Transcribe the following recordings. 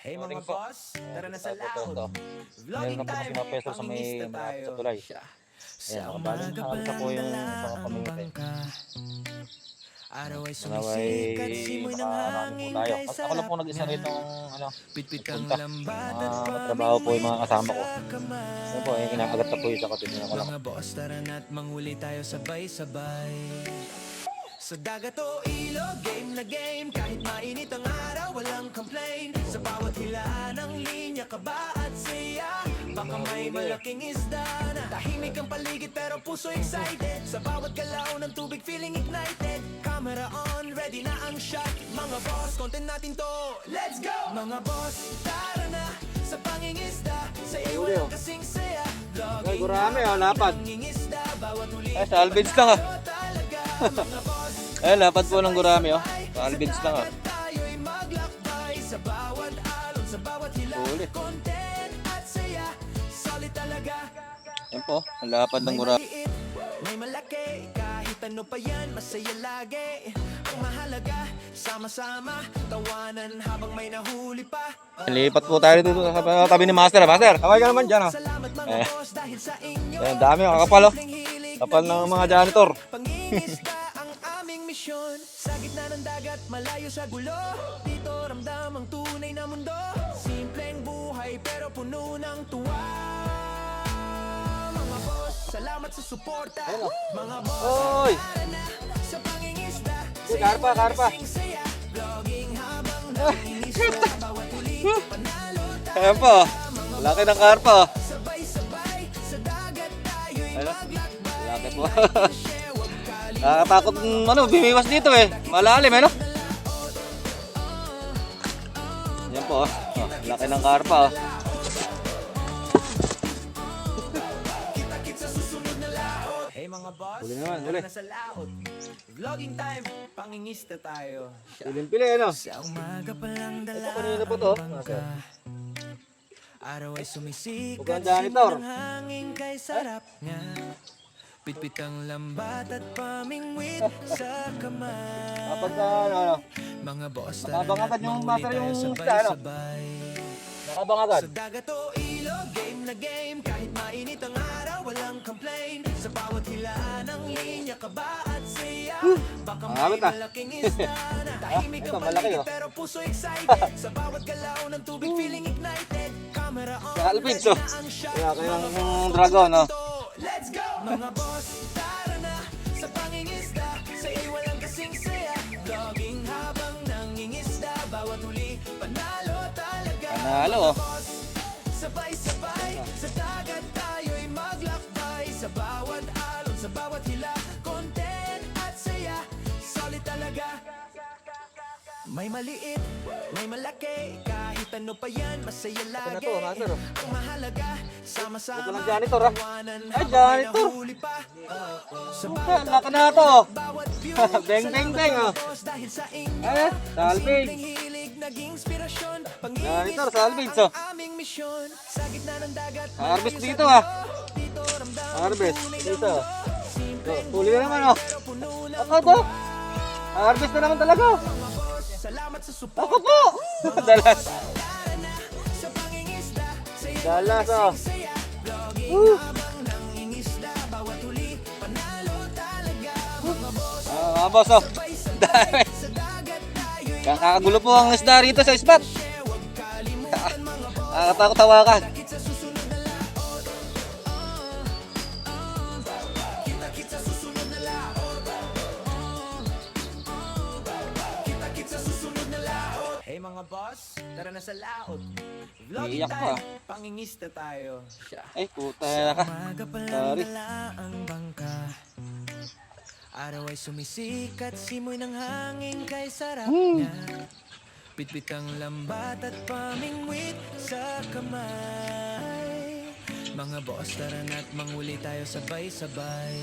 Hey mga Morning po. boss, tara na sa Tayo po laot. ito. Meron Vlogging na po kasi time, mga sa may pangingista malapit tayo. sa tulay. Ayan, Sa nakabalot umaga na pa alta po lang yung dala isang ang pamimigay. bangka. Araw ay Naway, sumisikat, simoy ng makaano po hangin tayo. kay Ako lang sarap po nag-isa nga. rito ano, Pitpit ang nagpunta. lambat Mga at katrabaho po yung pamingwit mga kasama ko. sa Ayan po, yung kamay. kinakagat na po yung sa katin ko lang. Mga boss, tara na't manghuli tayo sabay-sabay. Sa dagat o ilog, game na game. Kahit mainit ang araw, walang complain. Sa bawat hila ng linya, kaba at saya. Baka may malaking isda na tahimik ang paligid pero puso excited. Sa bawat galaw ng tubig, feeling ignited. Camera on, ready na ang shot. Mga boss, content natin to, let's go! Mga boss, tara na sa pangingisda. Sa iyo walang kasing saya. Ay, gurami lapad. Pangingisda, bawat huli. Ay, salvage lang Talaga, mga boss. Ay, lapad po ng gurami Salvage lang Tayo'y maglakbay sa bawat alon, sa bawat hila. Huli. Content at saya, solid talaga. Ayan po, ang lapad ng May gurami. maliit, may malaki, kahit ano pa yan, masaya lagi. Ang mahalaga, sama-sama, tawanan habang may nahuli pa. Lipat po tayo dito sa tabi ni Master. Master, kaway ka naman dyan Salamat mga boss dahil sa inyo. Ayan, dami kakapal Simpleng hilig Kapal na ng mga janitor. Pangingisda ang aming misyon. Sa gitna ng dagat, malayo sa gulo. Dito ramdam ang tunay na mundo. Simpleng buhay pero puno ng tuwa. Mga boss, salamat sa suporta. Mga boss, Oy! tara na sa pangingisda. Sa Karpa, iyo karpa. kasing saya. Vlogging habang nangingisda. Bawat huli, panalo tayo. Ayan po, laki ng karpa. Sabay-sabay sa dagat tayo'y Ano? maglakbay. Laki po. Share, wag kalimutan. Nakakatakot bimiwas dito Malalim Yan po, laki ng karpa Hey mga boss, Huli naman, tara huli. na sa laot. Vlogging time, pangingista tayo. Piling-pili Sa umaga pa lang dala Ito, kanina pa to. ang bangka. Araw ay sumisikat, Huwag kang janitor. simoy ng hangin kay sarap nga. Pitpit ang lambat at pamingwit sa kamay. Kapag Mga boss, tara Nakabang agad na't yung manghuli master tayo yung sabay-sabay. nakabang agad. Sa dagat o ilog, game na game. Kahit mainit ang araw, walang complain. Sa bawat hila ng linya, kaba at saya. Baka may Abot na. malaking isda na tahimik ito, ang malaki, paligid pero puso excited. Sa bawat galaw ng tubig, feeling ignited. Camera on, Sa Alpins, ready na ang shot. Kaya kayang Mga boss, dragon, let's go! Mga boss, tara na sa pangingisda. Sa iyo walang kasing saya. Vlogging habang nangingisda. Bawat huli, panalo talaga. Panalo, Sabay-sabay sa dagat tayo'y maglakbay. Sa bawat alon, sa bawat hila. Content at saya, solid talaga. May maliit, may malaki, kahit ano pa yan, masaya lagi. to, master, Ang mahalaga, sama-sama, Ito lang janitor, tawanan Ay, habang may janitor. nahuli pa. Sa Ang laki na to. bawat view, Beng, beng, beng, salamat mga boss dahil sa inyo. Ay, Ang salvage. simpleng hilig, naging inspirasyon. Janitor, Pangingisda salvage, ang aming misyon. Sa gitna ng dagat, Harvest malayo sa dito, gulo. Dito ramdam ang Harvest, tunay na dito. mundo. Simpleng Huli na naman, pero puno ng Ako to. Harvest na naman talaga. mga boss. Salamat sa support. Ako po. Dalas. Tara na sa pangingisda. Sa iyo Dalas, walang kasing saya. Vlogging habang nangingisda. Bawat huli, panalo talaga. Mga boss, Mga boss, Dami. sa dagat tayo'y Kakagulo po ang isda rito sa spot. share. Huwag kalimutan mga boss. Nakakatakot tawakan. Kita-kit sa susunod na laot. Kita-kit sa susunod na laot. Kita-kit sa susunod na laot. Hey mga boss, tara na sa laot. Vlogging Iiyak pa. time, pangingista tayo. Ay, puta na ka. Umaga pa lang Sorry. dala ang bangka. Araw ay sumisikat, simoy ng hangin kay sarap niya. Pitpit ang lambat at pamingwit sa kamay. Mga boss, tara na't manghuli tayo sabay-sabay.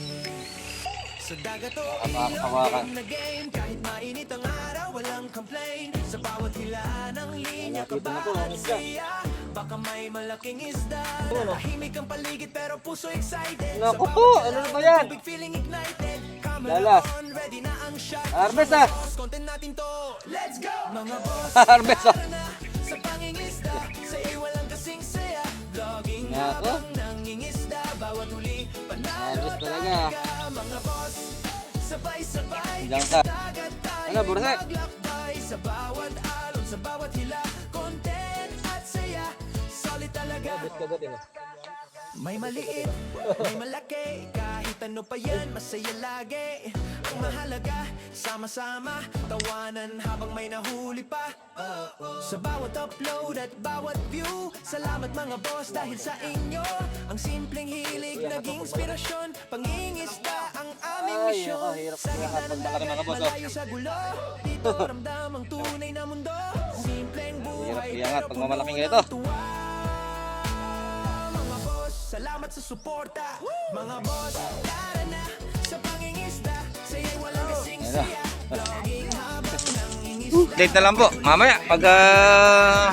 Sa dagat o ilog, Hawakan. game na game. Kahit mainit ang araw, walang complain. Sa bawat hila ng linya, Nakita na kaba po, ang at isda. saya. Baka may malaking isda na tahimik ang paligid pero puso excited. Naku Sa po, bawat ano na galaw ba ng yan? tubig, feeling ignited. Camera Dalas. on, ready na ang shot. Harvest, Mga boss, content natin to. Let's go! Mga boss, Harvest, tara na Sa pangingisda, sa'yo'y walang kasing saya. Vlogging Nako. habang nangingisda. Bawat huli, panalo Ayos talaga. talaga. Mga boss, sabay-sabay. Diyan ka. Dagat tayo Ano, Bursek? maglakbay. Sa bawat alon, sa bawat hila. Content at saya, solid talaga. May maliit, may malaki, kahit ano pa yan, masaya lagi. Ang mahalaga, sama-sama, tawanan habang may nahuli pa. Sa bawat upload at bawat view, salamat mga boss dahil sa inyo. Ang simpleng hilig, naging inspirasyon, pangingisda ang aming Ay, misyon. nako, hirap Sa gitna ng Laki mga dagat, boss, oh. malayo sa gulo, dito ramdam ang tunay na mundo. Simpleng buhay, Hirap iangat pero pag mamalaking puno ganito. ng tuwa. Mga boss, salamat sa suporta. Mga boss, tara na sa pangingisda. Sa'yo'y walang kasing Ayan na. siya. Vlogging habang nangingisda. Update na lang po. Mamaya, pag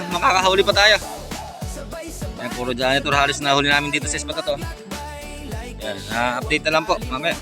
makakahuli pa tayo. Sabay-sabay, Yan, puro janitor halos na huli namin dito sa spot na to. Yan, update na lang po. Mamaya.